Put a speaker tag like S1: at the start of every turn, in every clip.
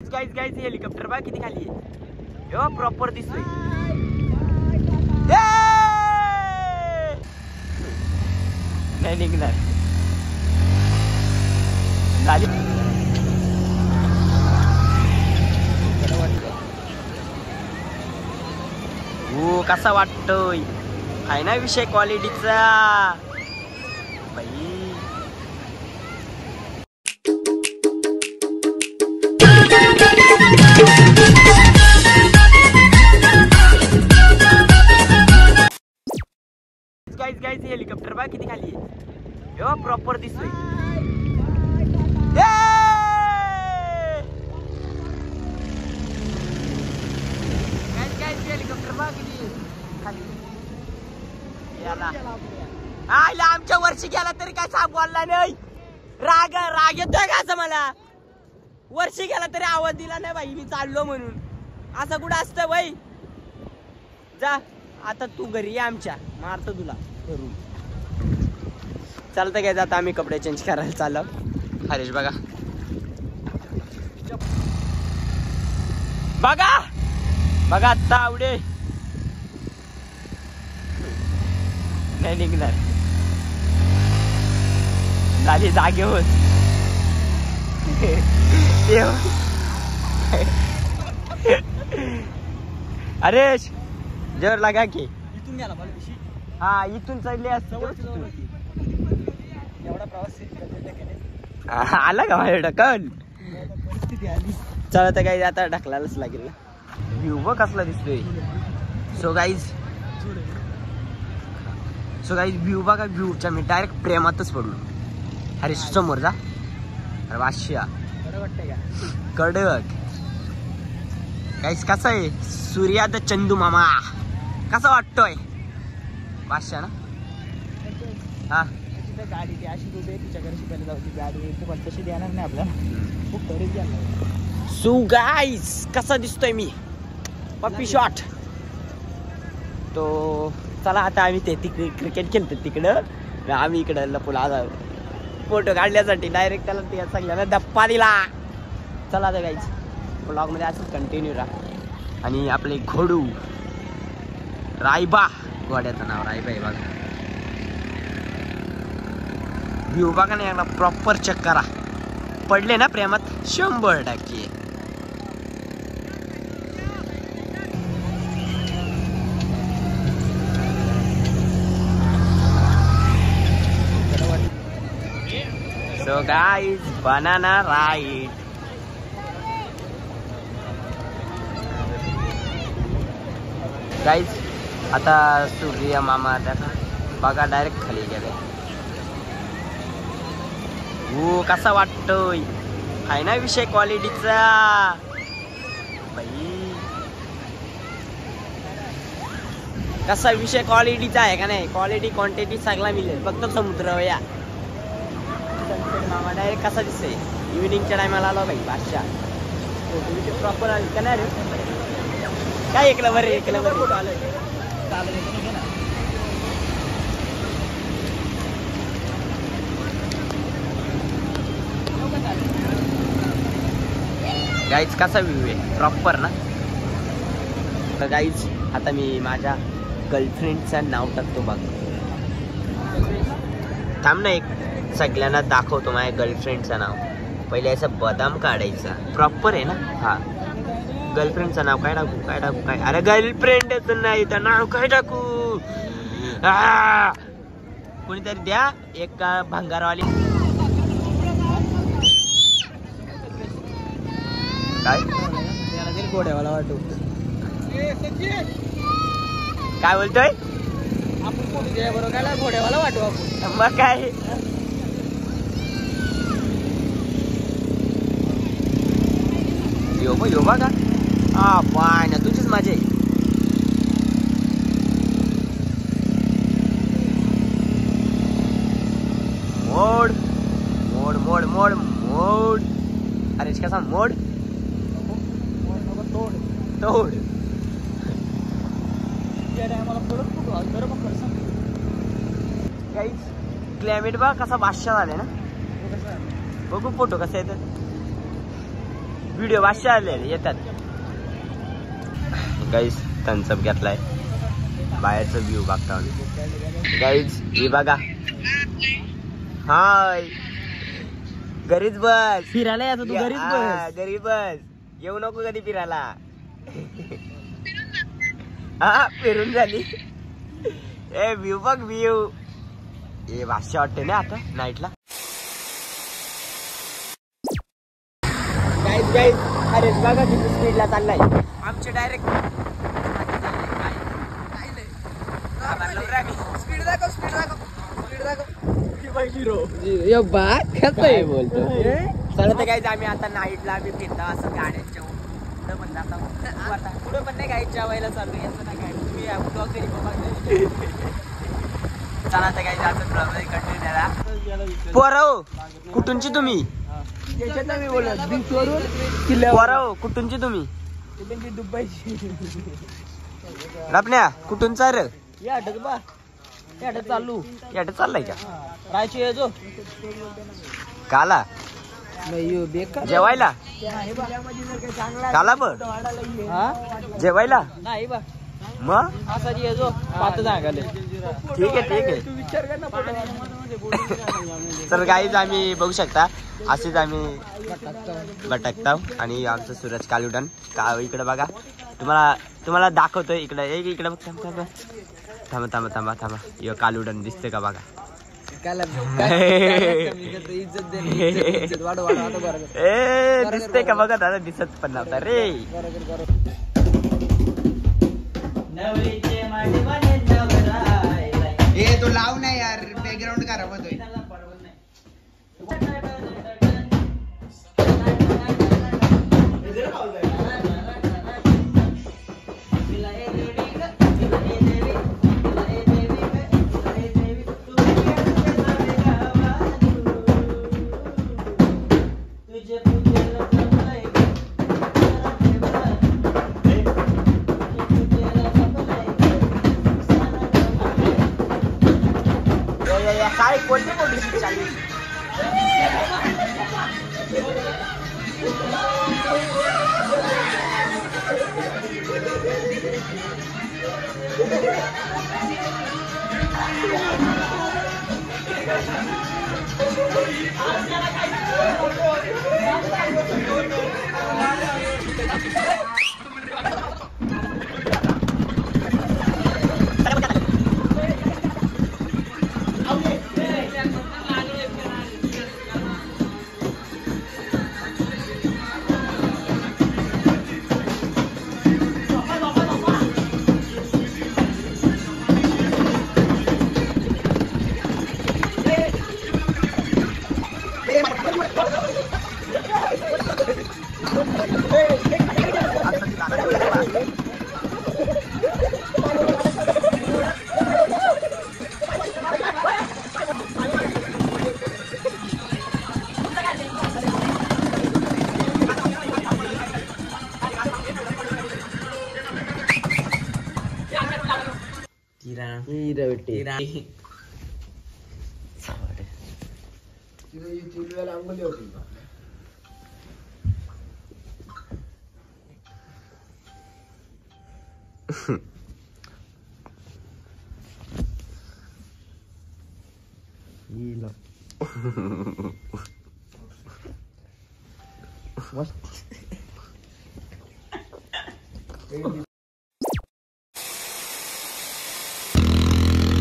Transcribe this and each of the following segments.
S1: Guys guys helicopter बघा किती खाली आहे. यो प्रॉपर दिसतोय. नाही निघणार झाली. हो कसा वाटतोय आहे ना विषय क्वालिटीचा बाई. गाइस गाइस हेलिकॉप्टर बघा किती खाली आहे. यो प्रॉपर दिसतोय. गाइस गाइस हेलिकॉप्टर बघा किती खाली. याला आईला आमच्या वर्षी गेला तरी काय सांग बोलला नाही. राग राग येतोय का असं मला. वर्षी गेला तरी आवाज दिला नाही बाई मी चाललो म्हणून. असं कुठं असतं बाई. जा आता तू घरी ये आमच्या मारतो तुला करून. चालतं काय जाता आम्ही कपडे चेंज करायला चाललो. हरेश बघा बघा बघा आता आवडे नाही निघणार झाली जागे होत. हरेश जोर लगा की इथून गेला हा इथून चढले असते एवढा प्रवास आला का माझ्या ढकल. चला तर काही आता ढकलायलाच लागेल ना. व्ह्यू बघ कसला दिसतोय. सो गाईज व्ह्यू बघा. व्ह्यूच्या मी डायरेक्ट प्रेमातच पडलो. अरे समोर जा. अरे वाश्या कडक गाईज कसा आहे सूर्याद चंदू मामा कसा वाटतोय. वाश्या ना हा गाडी ती अशी उभी आहे तिच्या घरी शिकायला जाऊ. गाडी पण तशी देणार नाही आपल्याला खूप गरीब जाणार. सो गाईज कसा दिसतोय मी पप्पी शॉट. तो चला आता आम्ही ते तिकडे क्रिकेट खेळतो तिकडं आम्ही इकडं लपूला फोटो काढण्यासाठी डायरेक्ट त्याला ते सगळ्यांना धप्पा दिला. चला आता गाईज ब्लॉग मध्ये असंच कंटिन्यू राहा. आणि आपले घोडू रायबा घोड्याचं नाव रायबा आहे बघा. व्ह्यू बघा ना याला प्रॉपर चेक करा. पडले ना प्रेमात 100%. So guys, banana ride. Guys, आता सूर्य मामा बघा डायरेक्ट खाली गेले. हो कसा वाटतोय आहे ना विषय क्वालिटीचा बाई. कसा विषय क्वालिटीचा आहे का नाही. क्वालिटी क्वांटिटी सगळा मिळेल फक्त समुद्र या. मामा डायरेक्ट कसा दिसतोय. इव्हिनिंगच्या टायमाला आलो बाई बादशा प्रॉपर आली का नाही रे. काय ऐकलं बरं ऐकलं बरं कुठं आलं. गाईज कसा व्ह्यू आहे प्रॉपर ना. तर गाईज आता मी माझ्या गर्लफ्रेंडचं नाव टाकतो बघ. थांब ना एक सगळ्यांना दाखवतो माझ्या गर्लफ्रेंडचं नाव. पहिले असं बदाम काढायचा प्रॉपर आहे ना. हा गर्लफ्रेंडचं नाव काय टाकू काय टाकू काय. अरे गर्लफ्रेंडचं नाही तर नाव काय टाकू. कोणीतरी द्या एक भंगारवाली. काय घोड्यावाला वाटू काय बोलतोय. आपण बरोबर काय घोड्यावाला वाटू आपण मग काय. यो बघा हा पाय ना तुझीच माझे. मोड मोड मोड मोड मोड. अरे कसा मोड तोड तोड. काहीच क्लायमेट बघा कसा बादशाह झालाय ना. बघू फोटो कसा येतात. व्हिडिओ वाचता आले येतात. गाईज थम्सअप घेतलाय, बाहेरचा व्ह्यू बघता गाईज. हे बघा, हाय घरीच बस.
S2: फिरायला यायचं तू घरीच बस.
S1: घरी बस, येऊ नको कधी फिरायला. हा फिरून झाली. ए व्ह्यू बघ व्ह्यू. हे भाषा वाटते ना आता नाईटला. गाईज गाईज अरे बघा किती स्पीडला चाललाय. आमचे डायरेक्ट स्पीड दाखव स्पीड दाखव स्पीड दाखव.
S2: काय बोलतो
S1: चला तर गाईज आम्ही आता नाईटला आम्ही फिरता असं गाड्यांच्या पुढं पण जाता पुढं पण नाही गाईच्या वेळेला चालू याचं ना काय तुम्ही ब्लॉग तरी बघा. चला तर गाईज आता ब्लॉग कंटिन्यू करा. पोरं कुठूनची तुम्ही? पोरं कुठूनची तुम्ही? रपण्या कुठूनचा रे?
S2: चालू
S1: याट चाललाय का?
S2: राहायची येजो
S1: काला जेवायला काला ब जेवायला
S2: नाही बा
S1: मग
S2: असा येजो पाच सांगाले.
S1: ठीक आहे ठीक आहे. तर गाईज आम्ही बघू शकता असेच आम्ही भटकता. आणि आमचं सूरज कालुडन का इकडे बघा तुम्हाला दाखवतोय. इकडे इकडे बघ. थांबा थांबा थांबा थांबा. यो कालुडन दिसते का बघा. दिसते का बघा दादा. दिसत पण नव्हता रे.
S3: तो लाव नाही यार, बॅकग्राऊंड खराब होतोय.
S1: काय कोणती कोणती चालू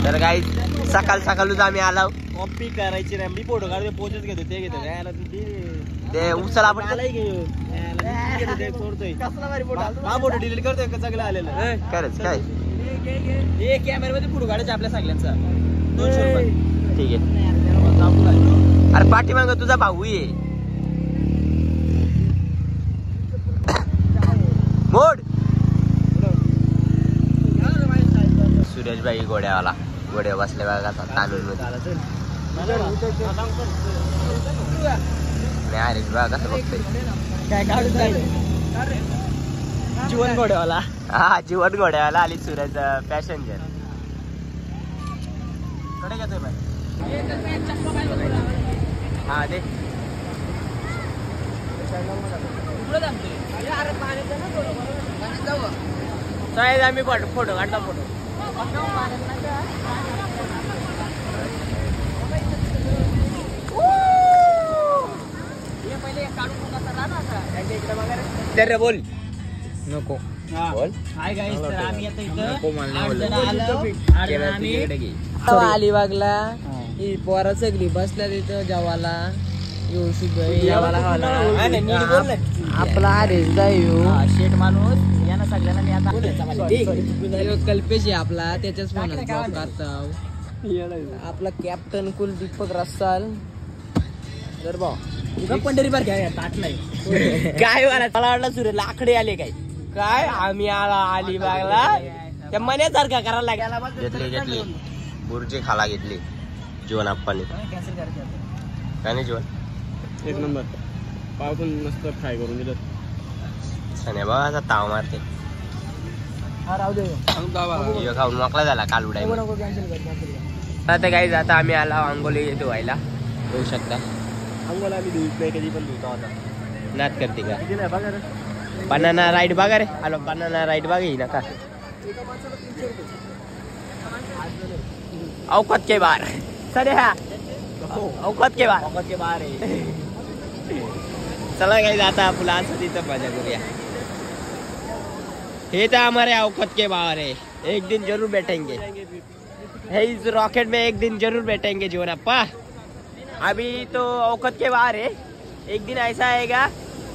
S1: तर गाईज सकाळ सकाळच आम्ही आलो.
S2: कॉपी करायची नाही. मी फोटो काढतो पोचच घेतो ते घेतो
S1: ते उचल आपण
S2: फोटो डिलीट करतोय का सगळं आलेलं.
S1: खरंच काय
S2: हे कॅमेऱ्यामध्ये फोटो काढायचे आपल्या सगळ्यांचा 200 रुपये.
S1: ठीक आहे. अरे पाठीमाग तुझा भाऊ ये मोड. सुरेश भाई घोड्यावाला घोड्या बसल्या बघा तांदूळ मध्ये. हरीश बघा कसं बघतोय.
S2: काय काढून जीवन घोड्यावाला.
S1: हा जीवन घोड्यावाला आणि सूरज पॅसेंजर.
S2: कडे घेतोय बाय.
S1: हा दे साहेब आम्ही फोटो काढता फोटो तर बोल नको बोल
S2: हाय गाईस तर आम्ही आता
S1: नको मला
S2: इथं अलिबागला ही पोरा सगळी बसल्या तिथं जेवाला आपला आदेश जाईल शेट माणूस यांना सगळ्यांना मी आता कल्पेश आहे आपला त्याच्याच म्हणत आपला कॅप्टन कुलदीपक रसाल जर भाऊ पंढरी बार घ्या ताट नाही
S1: काय मला वाटलं सूर्य लाकडे आले काय आम्ही आला अलिबागला त्या मण्यासारखा करायला लागला घेतली बुर्जी खाला घेतली जीवन आप्पाने काय नाही जीवन
S2: एक नंबर पाव पण मस्त फ्राय करून दिलं
S1: सण्या बाबा ताव मारते खाऊन मोकळा झाला काल उडाय आता काही आता आम्ही आला आंघोळी धुवायला होऊ शकता
S2: अंगोला आम्ही धुत नाही कधी पण धुतो आता
S1: नात करते का बनाना राईड बघा रे आलो बनाना राईड बघा ही नका औकात के बार सडे हा औकात के बार आहे चला काही आता आपला असं तिथं मजा करूया ये तो हमारे औकात के बाहर है एक दिन जरूर बैठेंगे है इस रॉकेट में एक दिन जरूर बैठेंगे जीवन अप्पा अभी तो औकात के बाहर है एक दिन ऐसा आएगा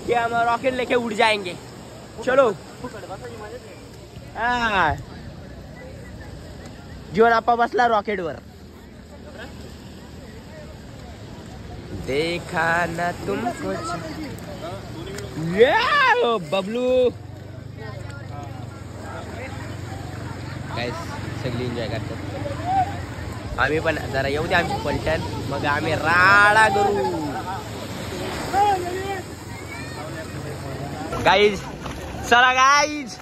S1: कि हम रॉकेट लेके उड़ जाएंगे चलो हाँ जीवन अप्पा बसला रॉकेट वर देखा ना तुमको बबलू गाइस सगळी एन्जॉय करतात आम्ही पण जरा येऊ दे आमची पलटण मग आम्ही राडा करू गाइस चला गाइस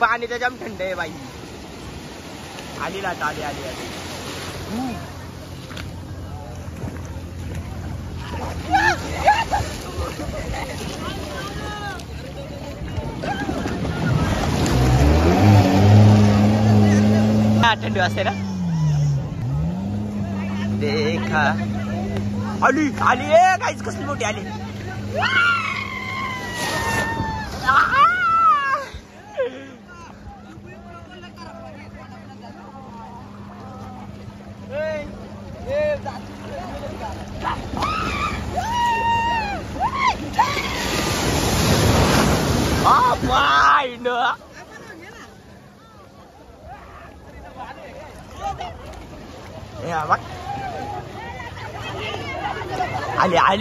S1: पाणी तर जाम थंड आहे बाई आली लाट आली थंडी वाजते ना देखा आली काहीच कसली मोठी आली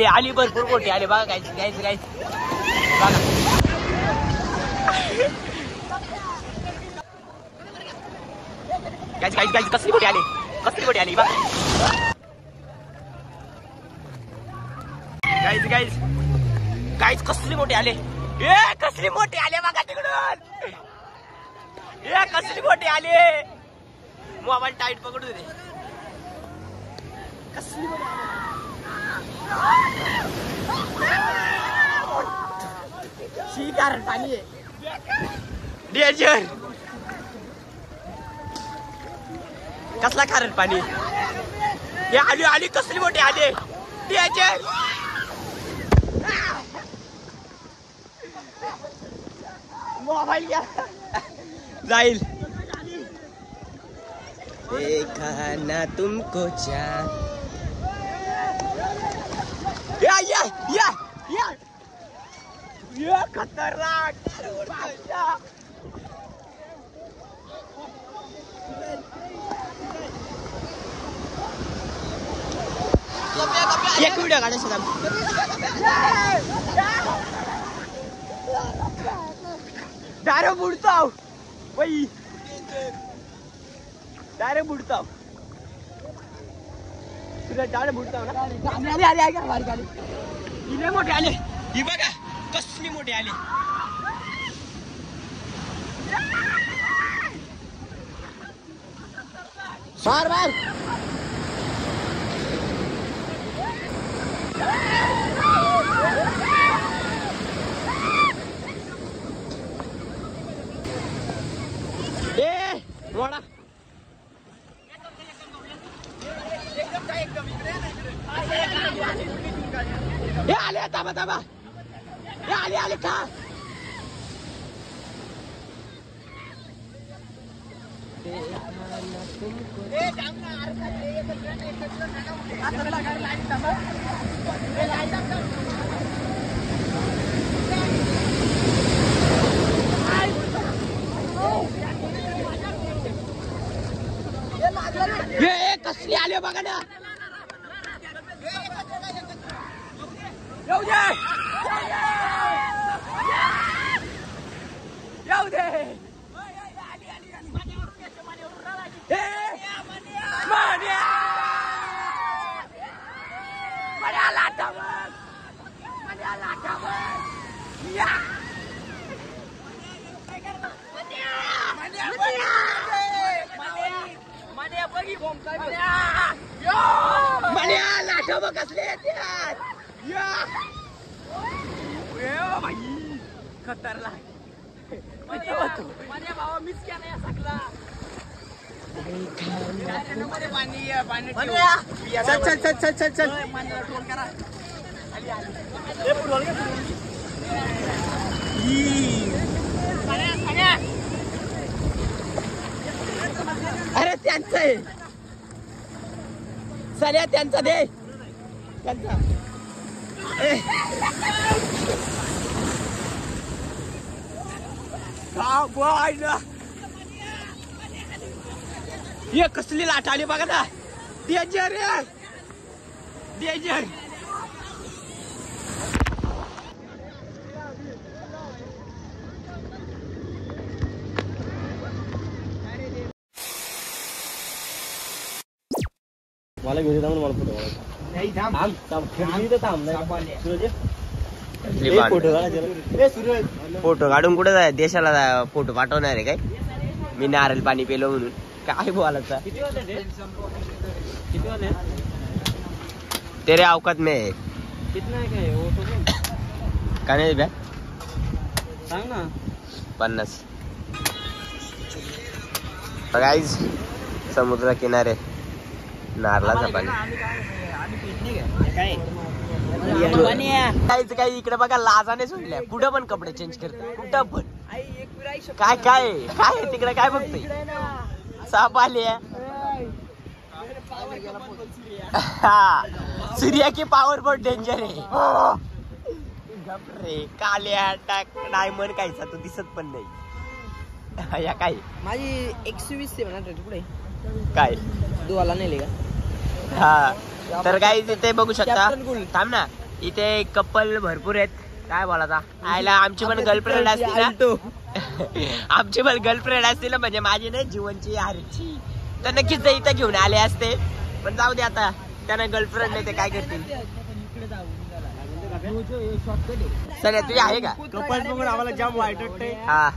S1: आली भरपूर मोठी आली बघा गाईस कसली मोठी आली बघा गाईस कसली मोठी आले कसली मोठी आले बघा तिकडून कसली मोठी आले मोबाईल टाईट पकडू दे कसली कारण पाणी डेंजर कसला कारण पाणी हे आली कसली मोठी आली डेंजर मोबाईल घ्या जाईल देखा ना तुमको चाह या खतरनाक एक व्हिडिओ काढायचा डायरेक्ट बुडताव बाई डायरेक्ट बुडताव तुला डायरेक्ट बुडताव ना आली इले मोठे आले ही बघा कसली मोठी आली बार वडा हे आले थांबा थांबा हे आले आले का हे कसली आले बघा ना येऊ दे येऊ दे कसले खतरनाक भावा मिस क्या नाही सकला चल चल चल चल चल चल अरे त्यांचं आहे सध्या त्यांचा दे त्यांचा ये कसली लाट आली बघा ना डेंजर डेंजर मला घेऊन जाऊन मला फोटो नाही फोटो काढून कुठे जाय देशाला फोटो पाठवणार आहे काय मी नारळ पाणी पेलो म्हणून काय बोलायचा तेरे औकात में
S2: कितना है क्या वो तो
S1: का नाही ब्या
S2: सांग ना
S1: 50 गाईज समुद्र किनारे नारळाचा पाणी काहीच काही इकडे बघा लाजाने सोडल्या पुढे पण कपडे चेंज करतात कुठं पण काय काय काय तिकडे काय बघतोय साप आले सूर्या की पावर बहुत डेंजर आहे रे काल्या टाक डायमंड कायचा तो दिसत पण नाही या काय
S2: माझी 120 से म्हणा पुढे
S1: काय
S2: दुवाला नेले का
S1: हा तर काही तिथे बघू शकता थांब ना इथे कपल भरपूर आहेत काय बोलायचा आयला आमची पण गर्लफ्रेंड असते ना आमची पण गर्लफ्रेंड असते ना म्हणजे माझी नाही जीवनची आरची तर नक्कीच इथं घेऊन आले असते पण जाऊ दे आता त्यांना गर्लफ्रेंड नाही ते काय करतील सर तुझी आहे का
S2: कपल बघून आम्हाला जाम वाईट वाटते
S1: हा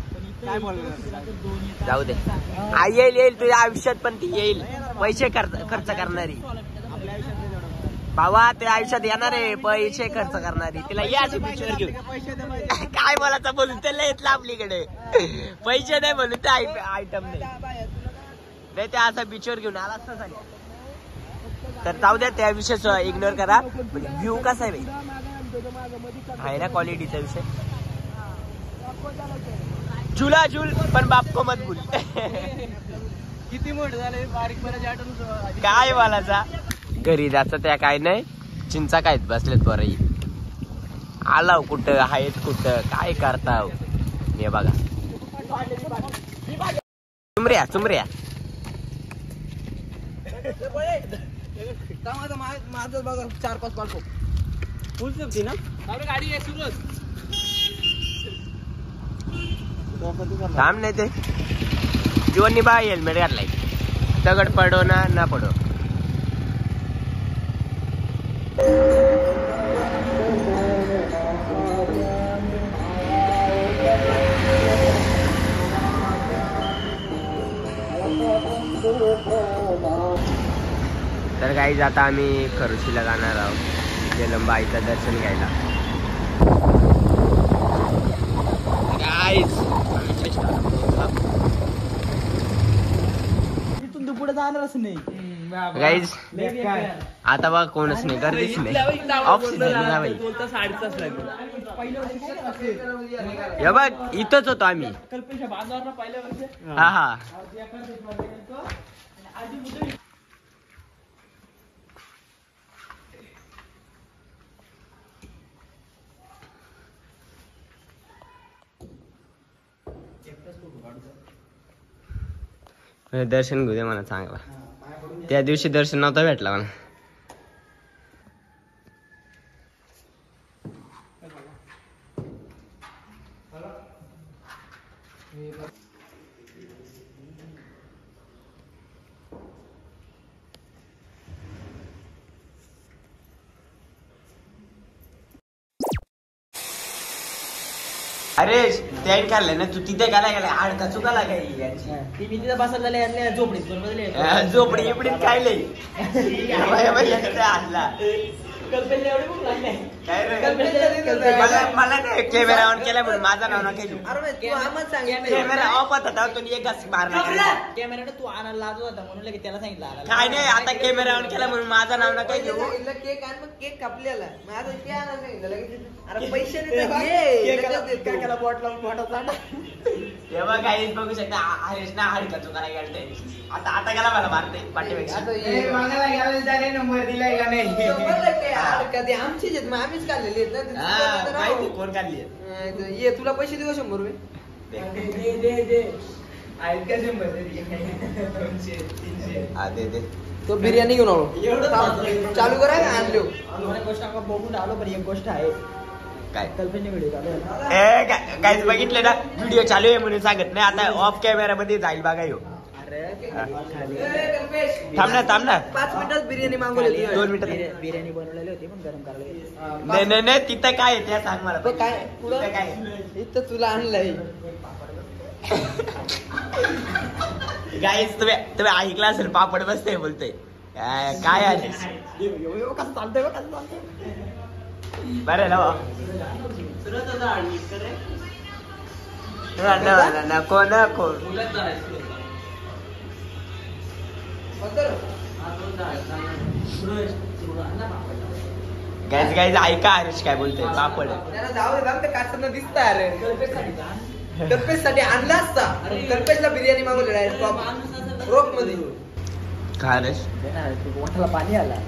S2: काय बोलणार
S1: जाऊ दे येईल येईल तुझ्या आयुष्यात पण ती येईल पैसे खर्च करणारी भावा ते आयुष्यात येणार आहे पैसे खर्च करणारी तिला या असे पिक्चर घेऊन काय बोलायचं बोलून त्याला येतलं आपलीकडे पैसे नाही बोलून ते आयटम नाही ते असा पिक्चर घेऊन आला असता झाले तर जाऊ द्या त्या विषय इग्नोर करा म्हणजे व्ह्यू कसा आहे आहे ना क्वालिटीचा विषय झुला झुल पण बाप को मत भूल
S2: किती मोठे झाले बारीक पर्यंत
S1: काय बोलायचा घरी जायचं त्या काय नाही चिंचा काय बसलेत बरं आलाव कुठं आहेत कुठं काय करताव हे बघा चुमऱ्या चुमऱ्या
S2: माझं बघा 4-5 पालको फुल सेफ्टी ना गाडी आहे सुरत
S1: थांब नाही ते जीवननी बा हेल्मेट घातलाय दगड पडो ना पडो तर गाईज आता आम्ही खरुशीला जाणार आहोत जलंबा आईचं दर्शन घ्यायला गाईज
S2: जाणारच नाही
S1: गाईज आता बघा कोणच नाही गर्दीच नाही ऑक्सिजन नाही हे बघ इथंच होतो आम्ही हा हा दर्शन घेऊ दे मला चांगला त्या दिवशी दर्शन नव्हता भेटला मला अरे स्टँड काढलंय ना तू तिथे काय गेलाय आडका चुकाला काय
S2: ती मी तिथं बसत झाले झोपडीत
S1: झोपडी एपडीत काय लई आणला मला नाही कॅमेरा ऑन केला म्हणून माझं नाव नका घेऊ कॅमेरा ऑफ होता तो एक घास मारला
S2: कॅमेरा तू आणायला लाजू होता म्हणून की त्याला सांगितलं
S1: काय नाही आता कॅमेरा ऑन केला म्हणून माझं नाव नका घेऊ
S2: केक आण मग केक कापलेला माझं ते आणायला सांगितलं अरे पैसे
S1: तेव्हा काही बघू शकता हरेश ना हडका चुकाला गेलते आता आता गेला मला मारते पाठीपेक्षा
S3: नंबर दिलाय का नाही
S2: कधी आमचीच आहेत मग आम्हीच काढलेली
S1: माहिती कोण काढली
S2: ये तुला पैसे देऊ 100 रुपये
S1: दे
S2: तो बिर्याणी घेऊन आलो चालू करा आणलो गोष्ट बघून आलो पण एक गोष्ट आहे
S1: काय
S2: कल्पने व्हिडिओ चालू
S1: काहीच बघितलं ना व्हिडिओ चालू आहे म्हणून सांगत नाही आता ऑफ कॅमेरा मध्ये जाईल बघा यो थांब ना
S2: 5 मिनिटात बिर्याणी मागवली
S1: 2 मिनिटात
S2: बिर्याणी बनवलेली होती पण गरम करायला
S1: नाही तिथं काय आहे त्या सांग मला
S2: काय पुढं
S1: काय
S2: इथं तुला आणलंय
S1: गाईज तुम्ही ऐकला असेल पापड बसते बोलतोय काय आहे
S2: कसं चालतंय कसं चालतंय
S1: बरं ना नको नको गाईज ऐका हरीश काय बोलतोय पापड
S2: जाऊ दे काढताना दिसत अरे कल्पेश साठी आणला असता कल्पेशला बिर्याणी मागवलेला आहे रोक मध्ये
S1: काय हरीश
S2: मोठ्याला पाणी आला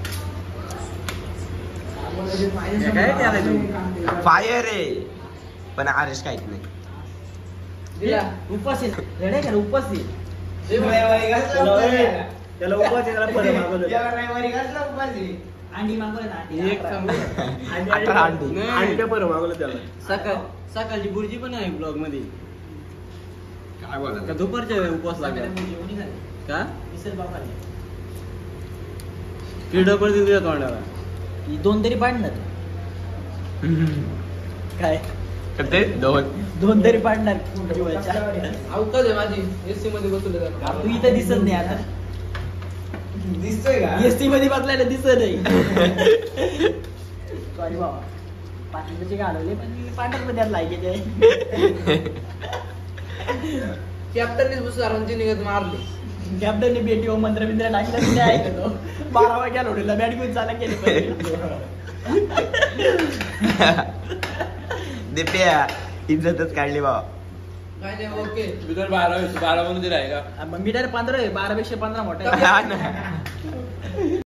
S1: फायर आहे पण हरीश काहीच नाही
S2: उपासी उपासी
S3: त्याला उपास अंडी सकाळची बुर्जी पण आहे ब्लॉग मध्ये काय बोला दुपारच्या उपवास लागला का किडो पण तुझ्या तोंडाला
S2: 2 तरी पाडणार काय
S1: ते 2
S2: तरी पाडणार अवकाश आहे माझी एसटी मध्ये बसवलं तू इथं दिसत नाही आता
S3: दिसतोय का
S2: एसटी मध्ये बसलायला दिसत नाही सॉरी बाबा 5 मिनिटाचे घालवले पण पांढर मध्ये लागे कॅप्टननेच बुसरांची निघत मारली कॅप्टनने बेटी हो मंत्र बिंद्र टाकलं नाही ऐकतो 12 वाजता लोडीला बॅट घेऊन चाला केली
S1: दिप्या इज्जतच काढली बाबा
S2: ओके
S3: 12 म्हणून दिलाय का
S2: मग मी डायरेक्ट 15 12 पेक्षा 15 मोठा